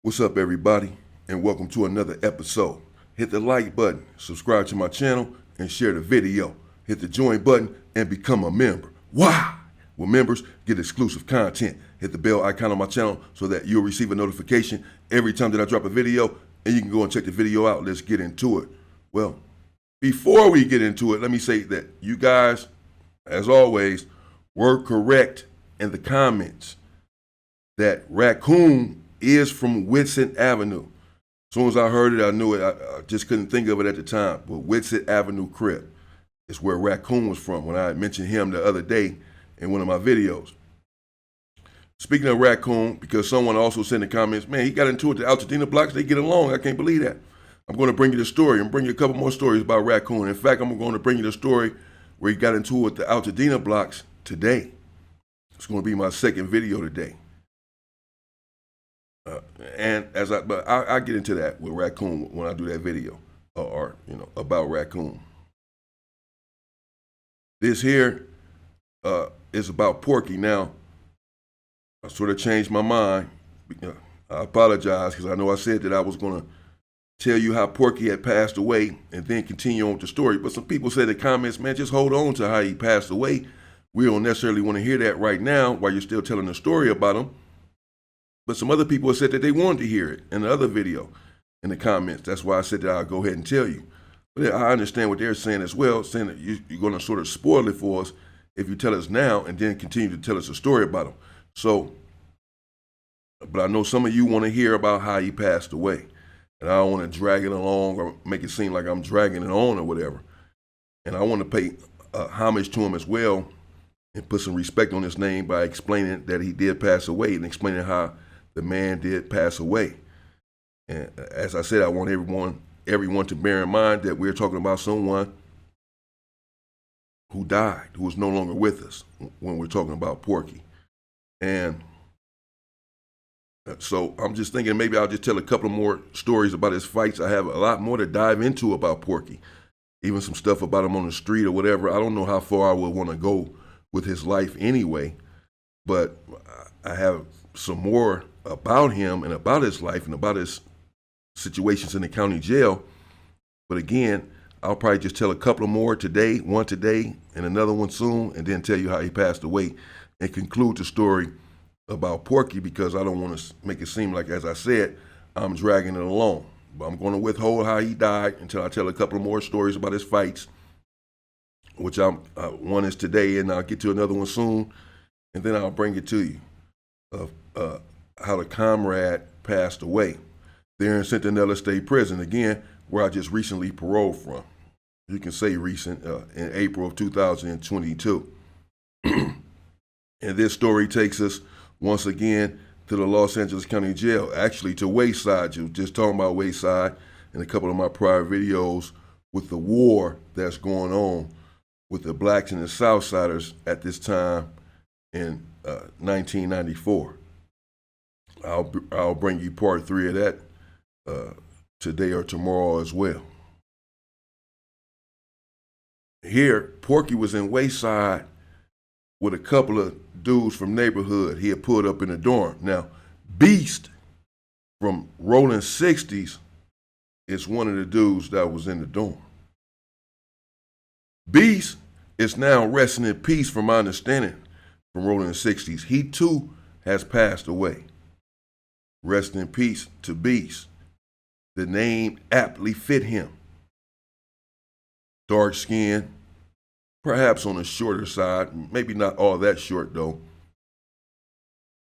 What's up, everybody, and welcome to another episode. Hit the like button, subscribe to my channel, and share the video. Hit the join button and become a member. Why? Well, members get exclusive content. Hit the bell icon on my channel so that you'll receive a notification every time that I drop a video, and you can go and check the video out. Let's get into it. Well, before we get into it, let me say that you guys, as always, were correct in the comments that Raccoon is from Whitsett Avenue. As soon as I heard it, I knew it. I just couldn't think of it at the time. But Whitsett Avenue Crib is where Raccoon was from when I had mentioned him the other day in one of my videos. Speaking of Raccoon, because someone also said in the comments, man, he got into it the Altadena blocks. They get along. I can't believe that. I'm going to bring you the story and bring you a couple more stories about Raccoon. In fact, I'm going to bring you the story where he got into it with the Altadena blocks today. It's going to be my second video today. But I get into that with Raccoon when I do that video, or about Raccoon. This here is about Porky. Now, I sort of changed my mind. I apologize because I know I said that I was going to tell you how Porky had passed away and then continue on with the story. But some people said in the comments, man, just hold on to how he passed away. We don't necessarily want to hear that right now while you're still telling the story about him. But some other people said that they wanted to hear it in the other video in the comments. That's why I said that I'll go ahead and tell you. But I understand what they're saying as well, saying that you're going to sort of spoil it for us if you tell us now and then continue to tell us a story about him. So, but I know some of you want to hear about how he passed away. And I don't want to drag it along or make it seem like I'm dragging it on or whatever. And I want to pay homage to him as well and put some respect on his name by explaining that he did pass away and explaining how the man did pass away. And as I said, I want everyone to bear in mind that we're talking about someone who died, who is no longer with us when we're talking about Porky. And so I'm just thinking maybe I'll just tell a couple more stories about his fights. I have a lot more to dive into about Porky, even some stuff about him on the street or whatever. I don't know how far I would want to go with his life anyway, but I have some more about him and about his life and about his situations in the county jail. But again, I'll probably just tell a couple more today, one today and another one soon, and then tell you how he passed away and conclude the story about Porky, because I don't want to make it seem like, as I said, I'm dragging it along. But I'm going to withhold how he died until I tell a couple more stories about his fights, which one is today, and I'll get to another one soon, and then I'll bring it to you of how the comrade passed away there in Centinela State Prison, again, where I just recently paroled from. You can say recent, in April of 2022. And this story takes us once again to the Los Angeles County Jail, actually to Wayside. You were just talking about Wayside in a couple of my prior videos with the war that's going on with the blacks and the Southsiders at this time in 1994. I'll bring you part 3 of that today or tomorrow as well. Here, Porky was in Wayside with a couple of dudes from neighborhood he had pulled up in the dorm. Now, Beast from Rolling 60s is one of the dudes that was in the dorm. Beast is now resting in peace, from my understanding, from Rolling 60s. He too has passed away. Rest in peace to Beast. The name aptly fit him. Dark skin, perhaps on the shorter side, maybe not all that short though,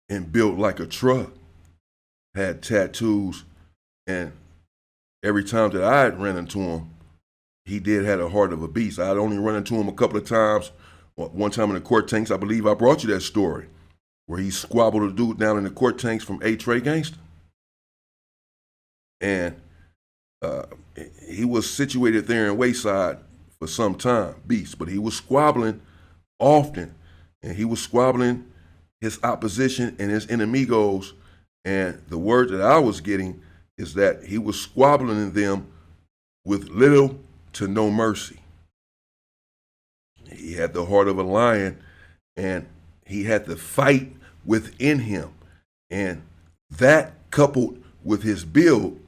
and built like a truck. Had tattoos, and every time that I had ran into him, he did have a heart of a beast. I'd only run into him a couple of times. One time in the court tanks, I believe I brought you that story, where he squabbled a dude down in the court tanks from A-Trey Gangster. And he was situated there in Wayside for some time, Beast, but he was squabbling often, and he was squabbling his opposition and his enemigos, and the word that I was getting is that he was squabbling them with little to no mercy. He had the heart of a lion, and he had the fight within him, and that coupled with his build,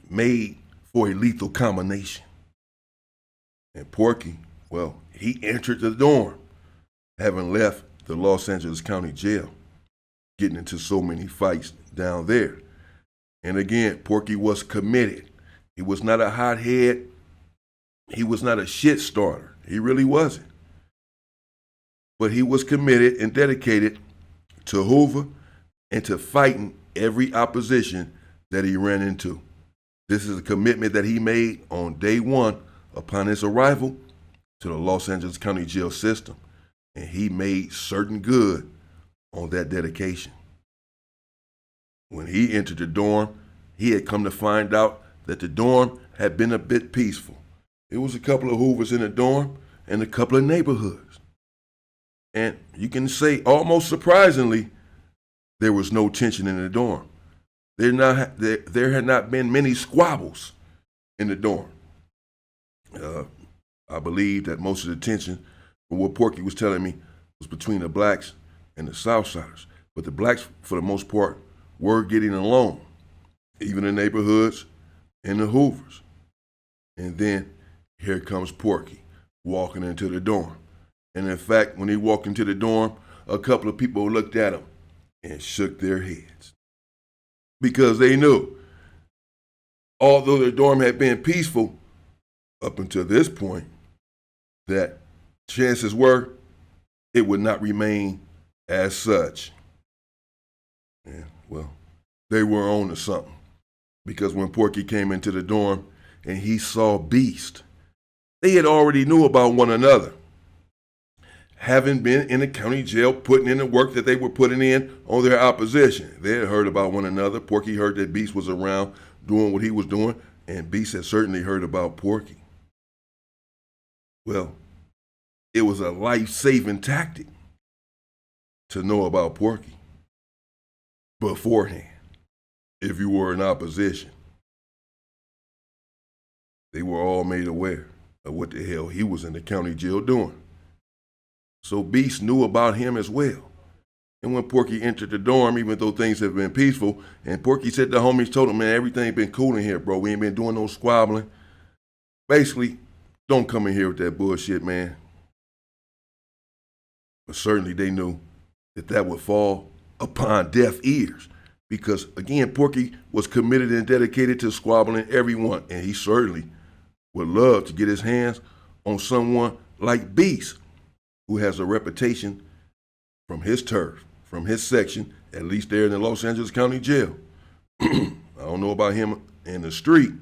made for a lethal combination. And Porky, well, he entered the dorm, having left the Los Angeles County Jail, getting into so many fights down there. And again, Porky was committed. He was not a hothead. He was not a shit starter. He really wasn't. But he was committed and dedicated to Hoover and to fighting every opposition that he ran into. This is a commitment that he made on day one upon his arrival to the Los Angeles County Jail system. And he made certain good on that dedication. When he entered the dorm, he had come to find out that the dorm had been a bit peaceful. It was a couple of Hoovers in the dorm and a couple of neighborhoods. And you can say, almost surprisingly, there was no tension in the dorm. There had not been many squabbles in the dorm. I believe that most of the tension, from what Porky was telling me, was between the blacks and the Southsiders. But the blacks, for the most part, were getting along, even in neighborhoods and the Hoovers. And then here comes Porky walking into the dorm. And in fact, when he walked into the dorm, a couple of people looked at him and shook their heads because they knew, although the dorm had been peaceful up until this point, that chances were it would not remain as such. Yeah, well, they were on to something, because when Porky came into the dorm and he saw Beast, they had already knew about one another, having been in the county jail, putting in the work that they were putting in on their opposition. They had heard about one another. Porky heard that Beast was around doing what he was doing, and Beast had certainly heard about Porky. Well, it was a life-saving tactic to know about Porky beforehand, if you were in opposition. They were all made aware of what the hell he was in the county jail doing. So Beast knew about him as well. And when Porky entered the dorm, even though things had been peaceful, and Porky said the homies told him, man, everything been cool in here, bro. We ain't been doing no squabbling. Basically, don't come in here with that bullshit, man. But certainly they knew that that would fall upon deaf ears, because, again, Porky was committed and dedicated to squabbling everyone, and he certainly would love to get his hands on someone like Beast, who has a reputation from his turf, from his section, at least there in the Los Angeles County Jail. I don't know about him in the street,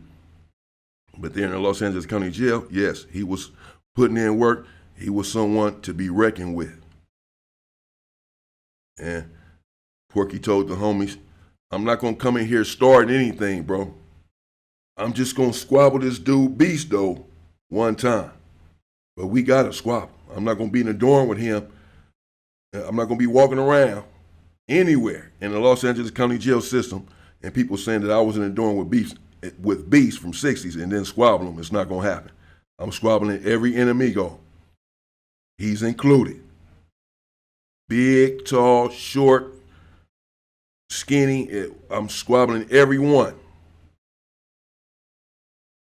but there in the Los Angeles County Jail, yes, he was putting in work. He was someone to be reckoned with. And Porky told the homies, I'm not going to come in here starting anything, bro. I'm just going to squabble this dude Beast, though, one time. But we got to squabble. I'm not going to be in the dorm with him. I'm not going to be walking around anywhere in the Los Angeles County Jail system and people saying that I was in the dorm with Beast from 60s and then squabble him. It's not going to happen. I'm squabbling every enemigo. He's included. Big, tall, short, skinny. I'm squabbling everyone.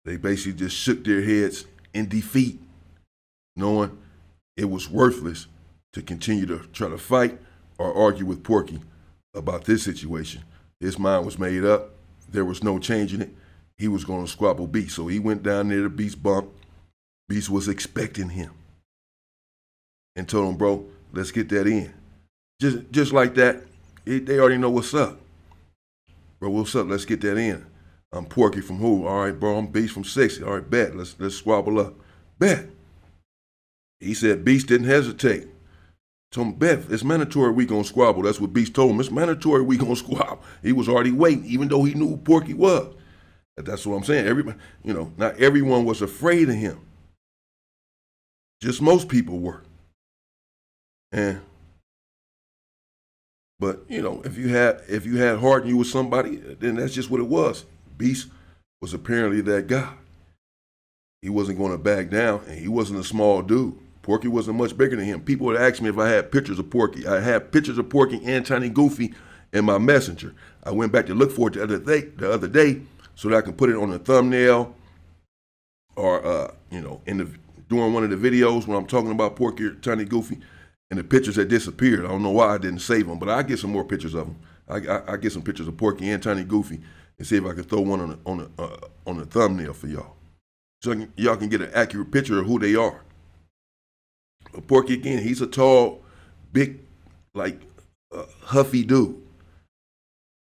They basically just shook their heads in defeat, knowing it was worthless to continue to try to fight or argue with Porky about this situation. His mind was made up. There was no changing it. He was going to squabble Beast. So he went down there to Beast bump. Beast was expecting him and told him, bro, let's get that in. Just like that, they already know what's up. Bro, what's up? Let's get that in. I'm Porky from who? All right, bro, I'm Beast from 60. All right, bet. Let's squabble up. Bet. He said Beast didn't hesitate. Told him, bet, it's mandatory we gonna squabble. That's what Beast told him. It's mandatory we gonna squabble. He was already waiting, even though he knew who Porky was. That's what I'm saying. Everybody, not everyone was afraid of him. Just most people were. But if you had heart and you was somebody, then that's just what it was. Beast was apparently that guy. He wasn't going to back down, and he wasn't a small dude. Porky wasn't much bigger than him. People would ask me if I had pictures of Porky. I had pictures of Porky and Tiny Goofy in my messenger. I went back to look for it the other day so that I can put it on a thumbnail or during one of the videos when I'm talking about Porky or Tiny Goofy, and the pictures had disappeared. I don't know why I didn't save them, but I'll get some more pictures of them. I get some pictures of Porky and Tiny Goofy and see if I can throw one on a thumbnail for y'all, so y'all can get an accurate picture of who they are. But Porky, again, he's a tall, big, huffy dude.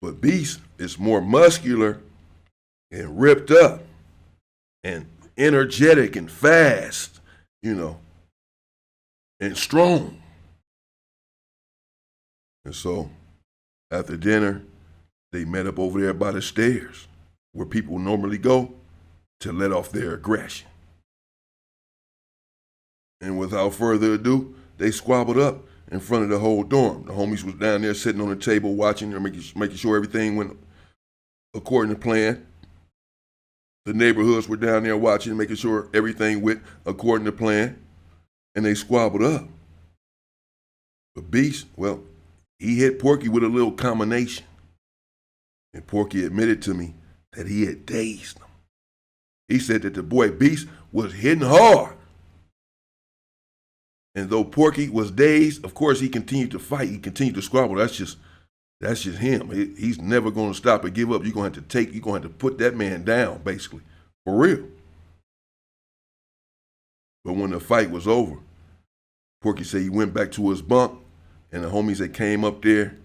But Beast is more muscular and ripped up and energetic and fast, and strong. And so after dinner, they met up over there by the stairs where people normally go to let off their aggression. And without further ado, they squabbled up in front of the whole dorm. The homies was down there sitting on the table watching, making sure everything went according to plan. The neighborhoods were down there watching, making sure everything went according to plan. And they squabbled up. But Beast, well, he hit Porky with a little combination. And Porky admitted to me that he had dazed him. He said that the boy Beast was hitting hard. And though Porky was dazed, of course he continued to fight. He continued to squabble. That's just him. He's never going to stop or give up. You're going to have to put that man down, basically, for real. But when the fight was over, Porky said he went back to his bunk, and the homies that came up there,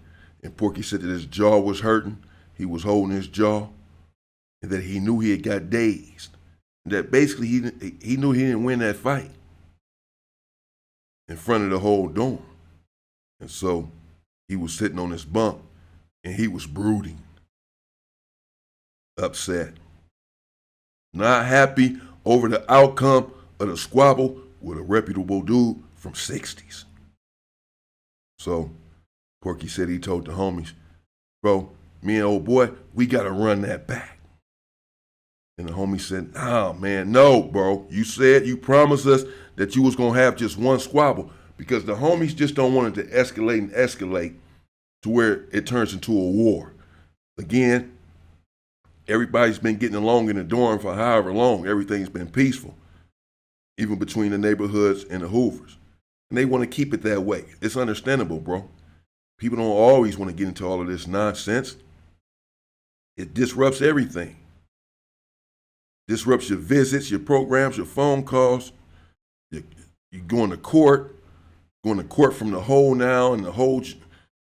and Porky said that his jaw was hurting. He was holding his jaw, and that he knew he had got dazed. And that basically he knew he didn't win that fight in front of the whole dorm. And so he was sitting on his bunk, and he was brooding, upset, not happy over the outcome of the squabble with a reputable dude from 60s. So Porky said he told the homies, bro, me and old boy, we got to run that back. And the homie said, oh, man, no, bro. You promised us that you was going to have just one squabble, because the homies just don't want it to escalate to where it turns into a war. Again, everybody's been getting along in the dorm for however long. Everything's been peaceful, even between the neighborhoods and the Hoovers. And they want to keep it that way. It's understandable, bro. People don't always want to get into all of this nonsense. It disrupts everything. Disrupts your visits, your programs, your phone calls. You're going to court from the hole now, and the whole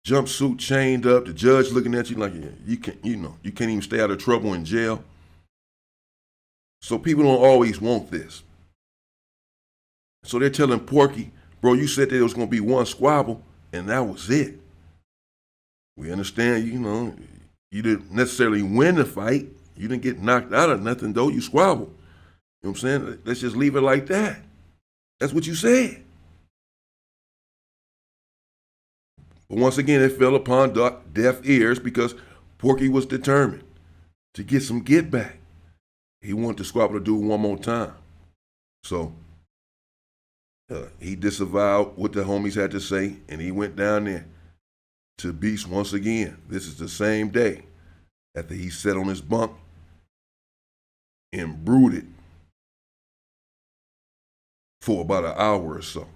jumpsuit chained up, the judge looking at you like you can't even stay out of trouble in jail. So people don't always want this. So they're telling Porky, bro, you said there was going to be one squabble, and that was it. We understand, you didn't necessarily win the fight. You didn't get knocked out of nothing, though. You squabbled. You know what I'm saying? Let's just leave it like that. That's what you said. But once again, it fell upon deaf ears because Porky was determined to get some get back. He wanted the squabble to do it one more time. So he disavowed what the homies had to say, and he went down there to Beast once again. This is the same day after he sat on his bunk and brooded for about an hour or so.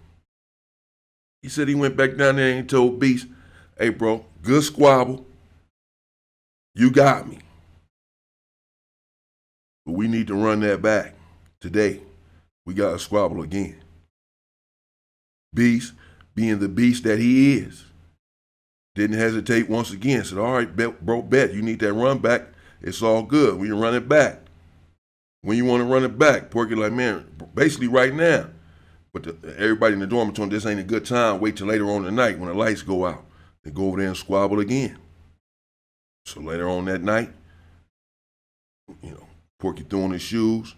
He said he went back down there and he told Beast, hey, bro, good squabble. You got me. But we need to run that back today. We got to squabble again. Beast, being the beast that he is, didn't hesitate once again. Said, all right, bet. You need that run back. It's all good. We can run it back. When you want to run it back, Porky like, man, basically right now. But everybody in the dormitory, this ain't a good time. Wait till later on tonight when the lights go out. They go over there and squabble again. So later on that night, Porky threw on his shoes,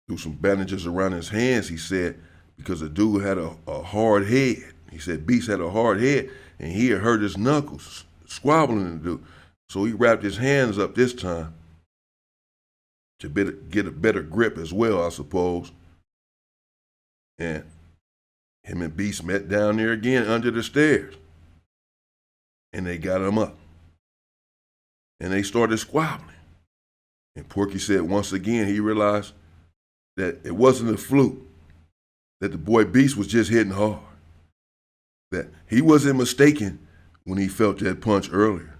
threw some bandages around his hands, he said, because the dude had a hard head. He said Beast had a hard head, and he had hurt his knuckles squabbling the dude. So he wrapped his hands up this time to get a better grip as well, I suppose. And him and Beast met down there again under the stairs. and they got him up. And they started squabbling. And Porky said once again he realized that it wasn't a fluke, that the boy Beast was just hitting hard, that he wasn't mistaken when he felt that punch earlier.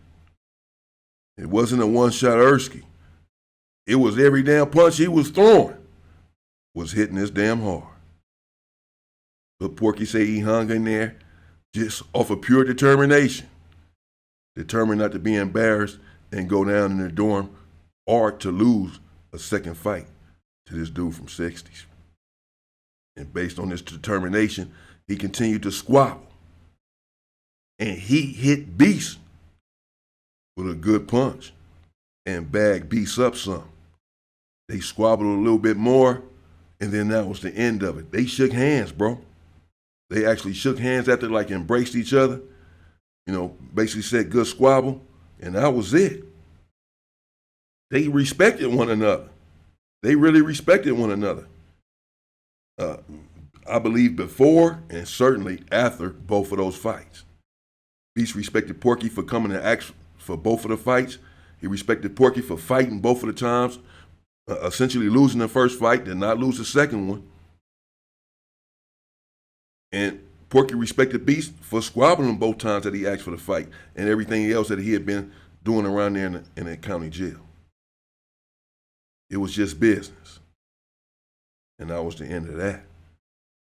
It wasn't a one-shot Ersky. It was every damn punch he was throwing was hitting this damn hard. But Porky said he hung in there just off of pure determination, determined not to be embarrassed and go down in the dorm or to lose a second fight to this dude from 60s. And based on this determination, he continued to squabble. And he hit Beast with a good punch and bagged Beast up some. They squabbled a little bit more, and then that was the end of it. They shook hands, bro. They actually shook hands after, like, embraced each other. You know, basically said good squabble, and that was it. They respected one another. They really respected one another. I believe before and certainly after both of those fights. Beast respected Porky for coming to act for both of the fights. He respected Porky for fighting both of the times, essentially losing the first fight, did not lose the second one. And Porky respected Beast for squabbling both times that he asked for the fight and everything else that he had been doing around there in the county jail. It was just business. And that was the end of that.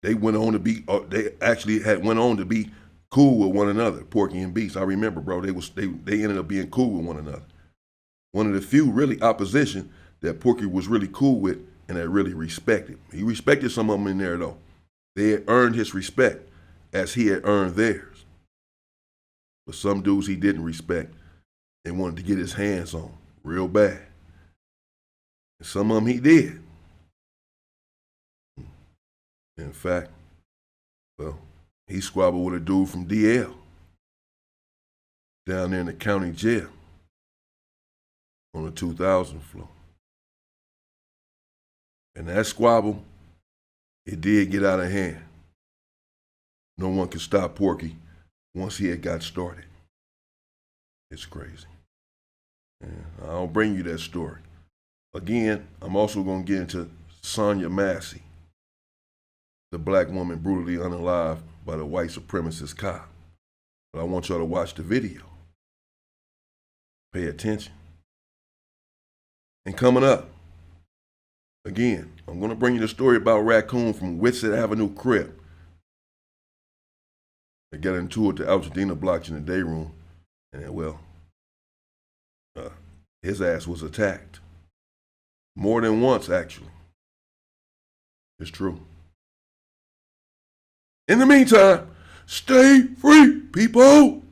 They went on to be, they actually went on to be cool with one another, Porky and Beast. I remember, bro, they ended up being cool with one another. One of the few really opposition that Porky was really cool with and that really respected. He respected some of them in there, though. They had earned his respect as he had earned theirs. But some dudes he didn't respect and wanted to get his hands on real bad. And some of them he did. In fact, well, he squabbled with a dude from DL down there in the county jail on the 2000 floor. And that squabble, it did get out of hand. No one could stop Porky once he had got started. It's crazy. And I'll bring you that story. Again, I'm also going to get into Sonia Massey, the black woman brutally unalived by the white supremacist cop. But I want y'all to watch the video. Pay attention. And coming up, again, I'm going to bring you the story about Raccoon from Whitsett Avenue Crip. They got into it to Altadena Blocks in the day room, and well, his ass was attacked. More than once, actually. It's true. In the meantime, stay free, people.